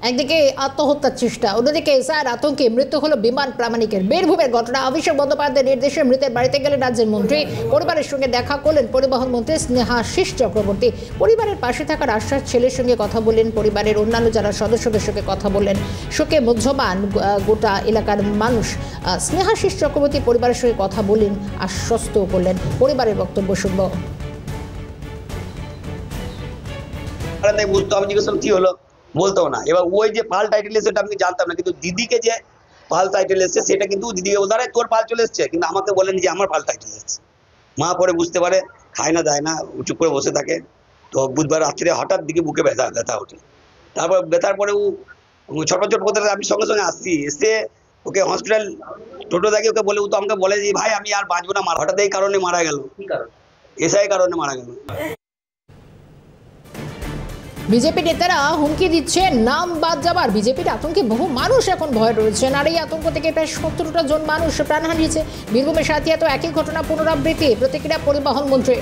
একদিকে আত্মহত্যার চেষ্টা, অন্যদিকে এসআইআর আতঙ্কে মৃত্যু হলো বিমান প্রামাণিকের। বীরভূমের ঘটনা। অভিষেক বন্দ্যোপাধ্যায়ের নির্দেশে মৃতের বাড়িতে গেলেন রাজ্যের মন্ত্রী। পরিবারের সঙ্গে দেখা করলেন পরিবহন মন্ত্রী স্নেহাশিস চক্রবর্তী। পরিবারের পাশে থাকার আশ্বাস, ছেলের সঙ্গে কথা বললেন, পরিবারের অন্যান্য যারা সদস্যদের সঙ্গে কথা বললেন। শোকে মুহ্যমান গোটা এলাকার মানুষ। স্নেহাশিস চক্রবর্তী পরিবারের সঙ্গে কথা বললেন, আশ্বস্ত করলেন। পরিবারের বক্তব্য শুনব। বুঝতো, আমি জিজ্ঞেস কি হলো, বলতো না। এবার ওই যে পাল টাইটেল এসে, সেটা আমি জানতাম না, কিন্তু দিদিকে যে পাল টাইটেল এসছে সেটা কিন্তু দিদিকে বলতে পারে তোর পাল চলে এসছে, কিন্তু আমাকে বলেনি যে আমার পাল টাইটেল এসছে। মা পরে বুঝতে পারে, খায় না দেয় না, চুপ করে বসে থাকে। তো বুধবার রাত্রে হঠাৎ দিকে বুকে ব্যথা ওঠে। তারপর ব্যথার পরে ও ছটফট করতে থাকে। আমি সঙ্গে সঙ্গে আসছি, এসে ওকে হসপিটাল টোটো দেখে ওকে বলে, ও তো আমাকে বলে যে ভাই আমি আর বাঁচবো না, হঠাৎ এই কারণে মারা গেল। কি কারণ? এসআই কারণে মারা গেল। বিজেপি নেতারা হুমকি দিচ্ছে নাম বাদ যাবার। বিজেপির আতঙ্কে বহু মানুষ এখন ভয় রয়েছেন, আর এই আতঙ্ক থেকে প্রায় 17টা জন মানুষ প্রাণ হারিয়েছে। বীরভূমের সাথে তো একই ঘটনা পুনরাবৃত্তি। প্রতিক্রিয়া পরিবহন মন্ত্রী।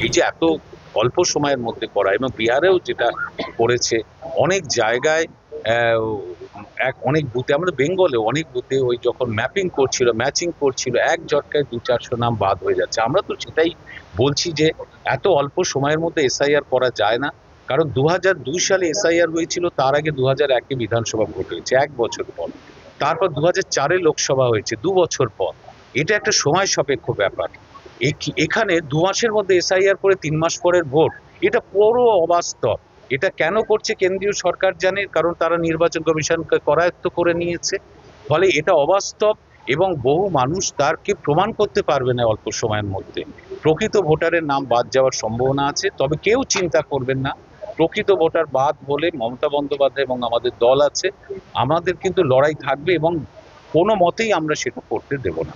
এই যে এত অল্প সময়ের মধ্যে করা, এবং বিহারেও যেটা করেছে, অনেক জায়গায় অনেক বুথে, আমাদের বেঙ্গলে অনেক বুথে ওই যখন ম্যাচিং করছিল, এক ঝটকায় 200-400 নাম বাদ হয়ে যাচ্ছে। আমরা তো সেটাই বলছি যে এত অল্প সময়ের মধ্যে এসআইআর করা যায় না। কারণ 2002 সালে এসআইআর হয়েছিল, তার আগে 2001-এ বিধানসভা ভোট হয়েছে 1 বছর পর। তারপর 2004-এ লোকসভা হয়েছে 2 বছর পর। এটা একটা সময় সাপেক্ষ ব্যাপার। এখানে 2 মাসের মধ্যে এসআইআর করে 3 মাস পরের ভোট, এটা পুরো অবাস্তব। এটা কেন করছে কেন্দ্রীয় সরকার জানে, কারণ তারা নির্বাচন কমিশনকে করায়ত্ত করে নিয়েছে। ফলে এটা অবাস্তব, এবং বহু মানুষ তারকে প্রমাণ করতে পারবে না অল্প সময়ের মধ্যে। প্রকৃত ভোটারের নাম বাদ যাওয়ার সম্ভাবনা আছে, তবে কেউ চিন্তা করবেন না। প্রকৃত ভোটার বাদ বলে মমতা বন্দ্যোপাধ্যায় এবং আমাদের দল আছে, আমাদের কিন্তু লড়াই থাকবে, এবং কোনো মতেই আমরা সেটা করতে দেব না।